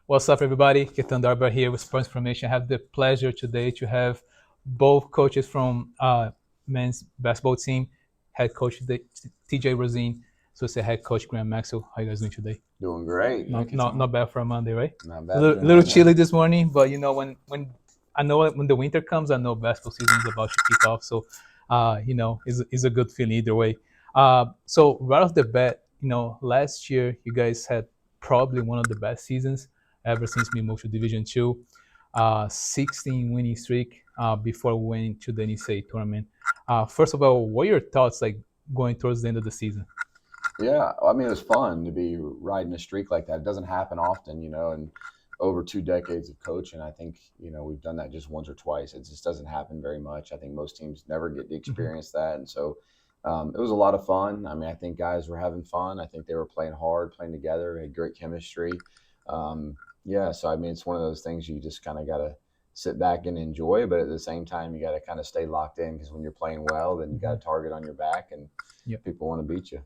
What's up, everybody? Kethan Darbar here with Sports Information. I have the pleasure today to have both coaches from men's basketball team, head coach TJ Rosene, so it's head coach Graham Maxwell. How you guys doing today? Doing great. Not bad for a Monday, right? Not A bad little, for a little Monday. chilly this morning, but when I know when the winter comes, I know basketball season is about to kick off. So, it's a good feeling either way. So right off the bat, last year you guys had probably one of the best seasons ever since we moved to Division Two. 16 winning streak before we went to the NCAA tournament. First of all, what are your thoughts like going towards the end of the season? Yeah, I mean, it was fun to be riding a streak like that. It doesn't happen often, and over 2 decades of coaching, I think, we've done that just once or twice. It just doesn't happen very much. I think most teams never get to Mm-hmm. experience that. And so it was a lot of fun. I mean, I think guys were having fun. I think they were playing hard, playing together, had great chemistry. Yeah, so I mean, it's one of those things you just kind of got to sit back and enjoy, but at the same time, you got to kind of stay locked in because when you're playing well, then you got Mm-hmm. a target on your back and Yep. people want to beat you.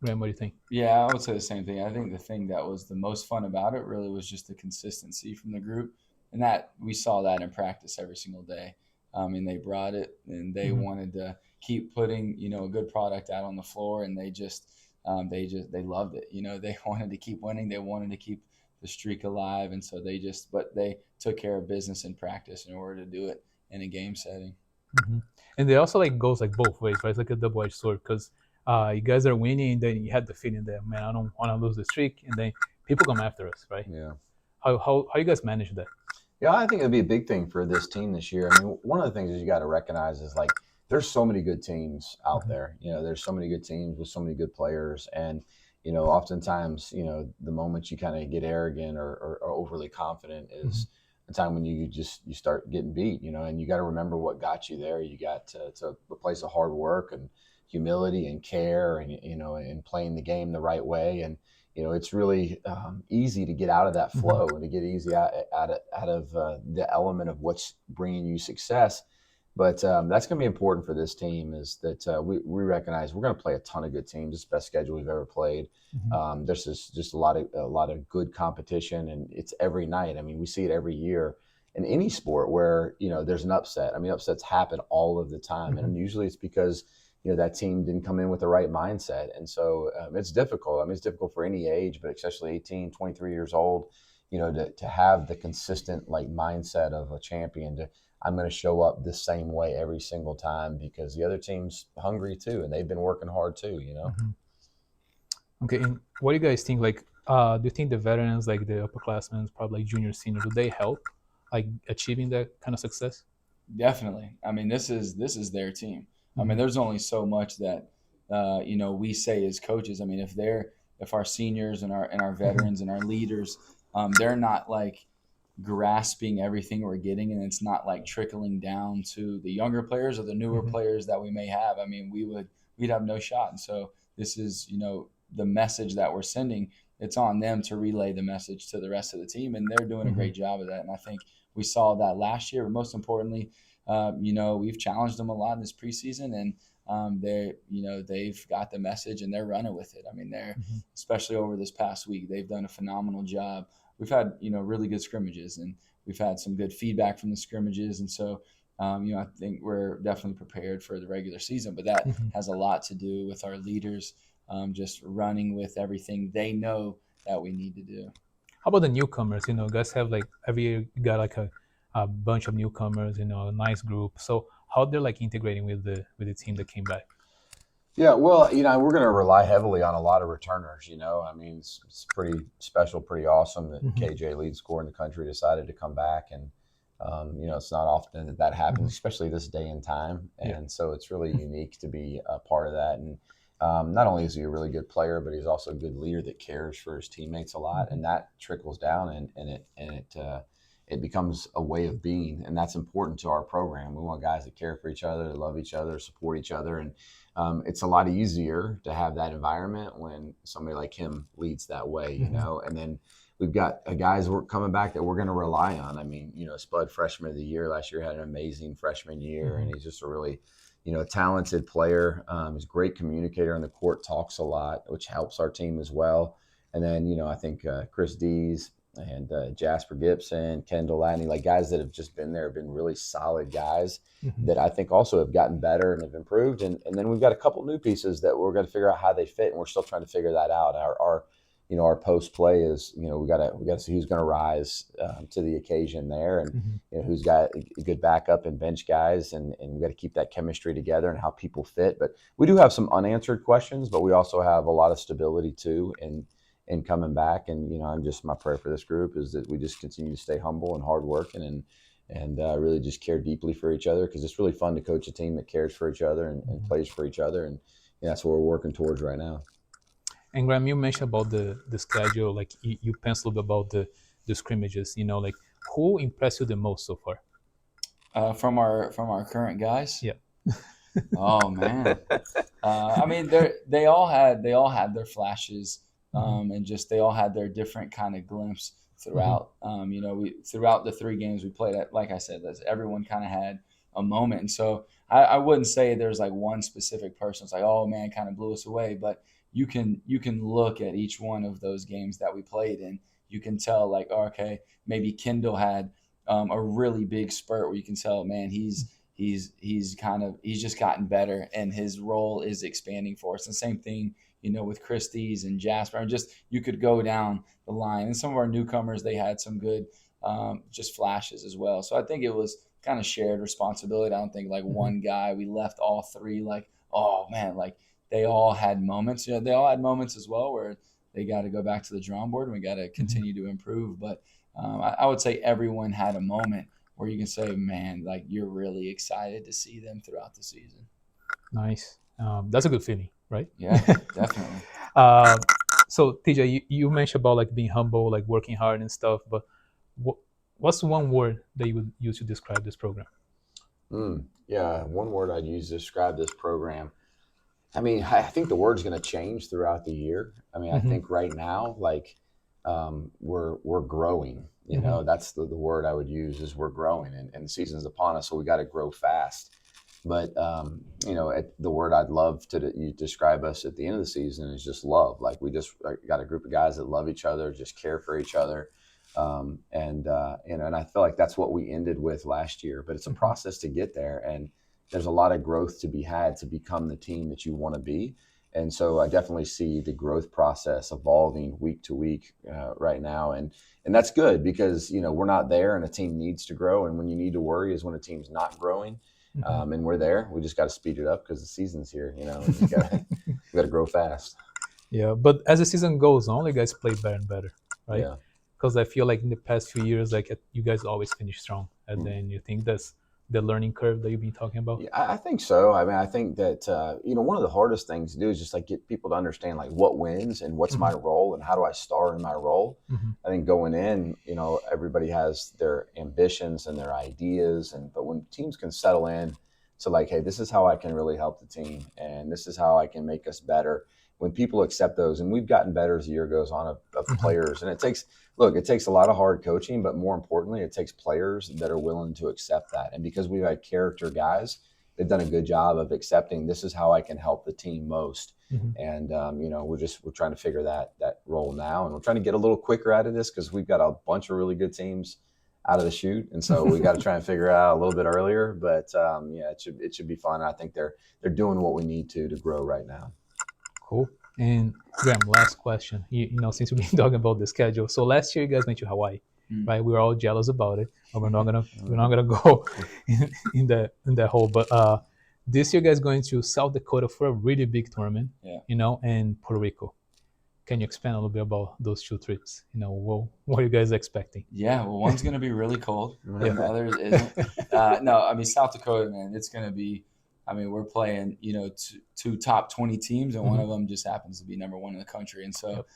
Graham, what do you think? Yeah, I would say the same thing. I think the thing that was the most fun about it really was just the consistency from the group, and that we saw that in practice every single day. And they brought it, and they Mm-hmm. wanted to keep putting a good product out on the floor, and they loved it. They wanted to keep winning. They wanted to keep the streak alive, and so but they took care of business in practice in order to do it in a game setting. Mm-hmm. And it also like goes like both ways, right? It's like a double-edged sword because you guys are winning, and then you had the feeling that man, I don't want to lose the streak, and then people come after us, right? Yeah. How you guys manage that? Yeah, I think it'd be a big thing for this team this year. I mean, one of the things is you got to recognize is like there's so many good teams out Mm-hmm. there. There's so many good teams with so many good players, and oftentimes, the moment you kind of get arrogant or overly confident Mm-hmm. is the time when you start getting beat. And you got to remember what got you there. You got to a place of hard work and humility and care, and and playing the game the right way. And it's really easy to get out of that Mm-hmm. flow and to get easy out of the element of what's bringing you success. But that's going to be important for this team is that we recognize we're going to play a ton of good teams. It's the best schedule we've ever played. Mm-hmm. There's just a lot of good competition, and it's every night. I mean, we see it every year in any sport where there's an upset. I mean, upsets happen all of the time, Mm-hmm. and usually it's because that team didn't come in with the right mindset. And so it's difficult. I mean, it's difficult for any age, but especially 18, 23 years old, to have the consistent like mindset of a champion I'm going to show up the same way every single time because the other team's hungry too. And they've been working hard too. Mm-hmm. Okay, and what do you guys think? Like, do you think the veterans, like the upperclassmen, probably like junior, senior, do they help like achieving that kind of success? Definitely. I mean, this is their team. I mean, Mm-hmm. there's only so much that we say as coaches. I mean, if our seniors and our Mm-hmm. veterans and our leaders, they're not like grasping everything we're getting, and it's not like trickling down to the younger players or the newer Mm-hmm. players that we may have. I mean, we'd have no shot. And so this is the message that we're sending. It's on them to relay the message to the rest of the team, and they're doing a Mm-hmm. great job of that. And I think we saw that last year, but most importantly, we've challenged them a lot in this preseason, and they've got the message and they're running with it. I mean, they're Mm-hmm. especially over this past week, they've done a phenomenal job. We've had really good scrimmages, and we've had some good feedback from the scrimmages, and so I think we're definitely prepared for the regular season. But that Mm-hmm. has a lot to do with our leaders just running with everything they know that we need to do. How about the newcomers? Guys have like every year you got like a bunch of newcomers. A nice group. So how they're like integrating with the team that came back? Yeah, well, we're going to rely heavily on a lot of returners. I mean, it's pretty special, pretty awesome that Mm-hmm. KJ, lead scorer in the country, decided to come back. And, it's not often that Mm-hmm. happens, especially this day and time. Yeah. And so it's really unique to be a part of that. And not only is he a really good player, but he's also a good leader that cares for his teammates a lot. Mm-hmm. And that trickles down it becomes a way of being. And that's important to our program. We want guys that care for each other, love each other, support each other. And it's a lot easier to have that environment when somebody like him leads that way, Mm-hmm. and then we've got guys coming back that we're going to rely on. I mean, Spud, freshman of the year last year, had an amazing freshman year, Mm-hmm. and he's just a really, talented player. He's a great communicator on the court, talks a lot, which helps our team as well. And then, I think Chris Dees and Jasper Gibson, Kendall Ladney, like guys that have just been there, have been really solid guys Mhm. that I think also have gotten better and have improved. And then we've got a couple new pieces that we're going to figure out how they fit, and we're still trying to figure that out. Our post play is, we got to see who's going to rise to the occasion there, and Mhm. who's got a good backup and bench guys, and we got to keep that chemistry together and how people fit. But we do have some unanswered questions, but we also have a lot of stability too, and coming back. And I'm just, my prayer for this group is that we just continue to stay humble and hardworking, and really just care deeply for each other, because it's really fun to coach a team that cares for each other and plays for each other, and that's what we're working towards right now. And Graham, you mentioned about the schedule, like you penciled about the scrimmages. Like who impressed you the most so far? From our current guys. Yeah. Oh man. I mean, they all had their flashes, and just they all had their different kind of glimpse throughout. We throughout the 3 games we played, at, like I said, everyone kind of had a moment, and so I wouldn't say there's like one specific person. It's like, oh man, kind of blew us away, but you can look at each one of those games that we played, and you can tell like, oh, okay, maybe Kendall had a really big spurt where you can tell, man, he's just gotten better, and his role is expanding for us. And same thing, with Christie's and Jasper, and just you could go down the line. And some of our newcomers, they had some good just flashes as well. So I think it was kind of shared responsibility. I don't think like one guy. We left all three like, oh man, like they all had moments. They all had moments as well where they got to go back to the drawing board and we got to continue to improve. But I would say everyone had a moment where you can say, man, like you're really excited to see them throughout the season. Nice. That's a good feeling, right? Yeah, definitely. uh, so TJ, you mentioned about like being humble, like working hard and stuff. But what, what's one word that you would use to describe this program? Yeah, one word I'd use to describe this program. I mean, I think the word's going to change throughout the year. I mean, I Mm-hmm. think right now, like we're growing. Mm-hmm. That's the word I would use, is we're growing, and the season's upon us, so we got to grow fast. But the word I'd love to you describe us at the end of the season is just love. Like we just got a group of guys that love each other, just care for each other, and I feel like that's what we ended with last year. But it's a process to get there, and there's a lot of growth to be had to become the team that you want to be. And so I definitely see the growth process evolving week to week right now, and that's good, because we're not there, and a team needs to grow. And when you need to worry is when a team's not growing. And we're there. We just got to speed it up because the season's here. We got to grow fast. Yeah, but as the season goes on, you guys play better and better, right? Yeah. Because I feel like in the past few years, like you guys always finish strong, and Mm. then you think that's the learning curve that you've been talking about. Yeah, I think so. I mean, I think that one of the hardest things to do is just like get people to understand like what wins and what's my role and how do I star in my role. Mm-hmm. I think going in, everybody has their ambitions and their ideas, but when teams can settle in to like, hey, this is how I can really help the team, and this is how I can make us better. When people accept those, and we've gotten better as the year goes on of players, and it takes a lot of hard coaching, but more importantly, it takes players that are willing to accept that. And because we've had character guys, they've done a good job of accepting this is how I can help the team most. And we're trying to figure that role now, and we're trying to get a little quicker out of this because we've got a bunch of really good teams out of the chute, and so we got to try and figure it out a little bit earlier. But it should be fun. I think they're doing what we need to grow right now. Cool. And Graham, last question. Since we've been talking about the schedule, so last year you guys went to Hawaii, right? We were all jealous about it, and we're not gonna go in that hole. But this year, guys, going to South Dakota for a really big tournament, and Puerto Rico. Can you expand a little bit about those 2 trips? What are you guys expecting? Yeah, well, one's going to be really cold. Yeah. The others isn't. No, I mean, South Dakota, man, it's going to be, I mean, we're playing, two top 20 teams, and one of them just happens to be number 1 in the country. And so,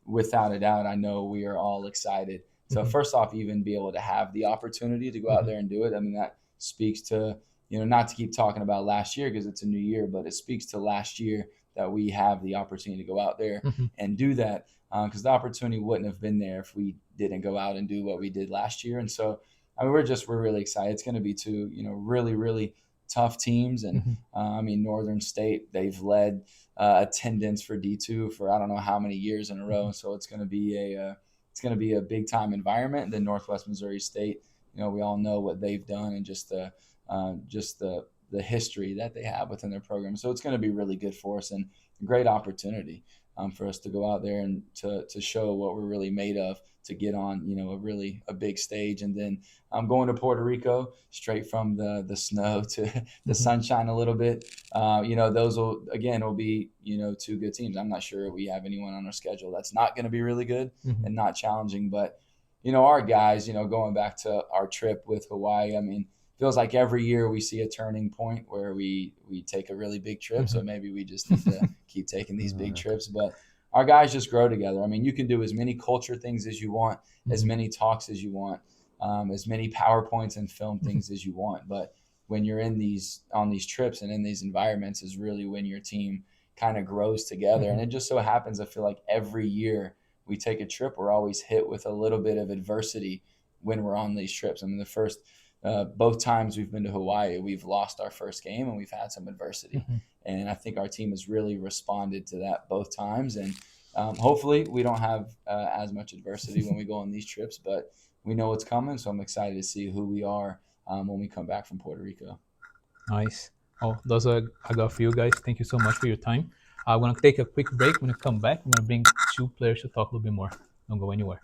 without a doubt, I know we are all excited. So first off, even be able to have the opportunity to go out there and do it. I mean, that speaks to, not to keep talking about last year because it's a new year, but it speaks to last year that we have the opportunity to go out there and do that, because the opportunity wouldn't have been there if we didn't go out and do what we did last year. And so, I mean, we're really excited. It's going to be 2, really, really tough teams. And Mhm. I mean, Northern State, they've led attendance for D2 for I don't know how many years in a row. Mhm. And so it's going to be a big time environment. And then Northwest Missouri State, we all know what they've done and just the history that they have within their program. So it's going to be really good for us and a great opportunity for us to go out there and to show what we're really made of, to get on a big stage. And then I'm going to Puerto Rico straight from the snow to the Mhm. sunshine a little bit. Those will be two good teams. I'm not sure we have anyone on our schedule that's not going to be really good Mhm. and not challenging, but our guys, going back to our trip with Hawaii, I mean, feels like every year we see a turning point where we take a really big trip. So Mhm. maybe we just need to keep taking these big Mhm. trips. But our guys just grow together. I mean, you can do as many culture things as you want, as Mhm. many talks as you want, as many PowerPoints and film Mhm. things as you want. But when you're on these trips and in these environments is really when your team kind of grows together. And Mhm. it just so happens, I feel like every year we take a trip, we're always hit with a little bit of adversity when we're on these trips. I mean, both times we've been to Hawaii, we've lost our first game and we've had some adversity. Mhm. And I think our team has really responded to that both times. And hopefully we don't have as much adversity when we go on these trips, but we know what's coming. So I'm excited to see who we are when we come back from Puerto Rico. Nice. Oh, those are I got for you guys. Thank you so much for your time. I'm gonna take a quick break. When I come back, I'm gonna bring two players to talk a little bit more. Don't go anywhere.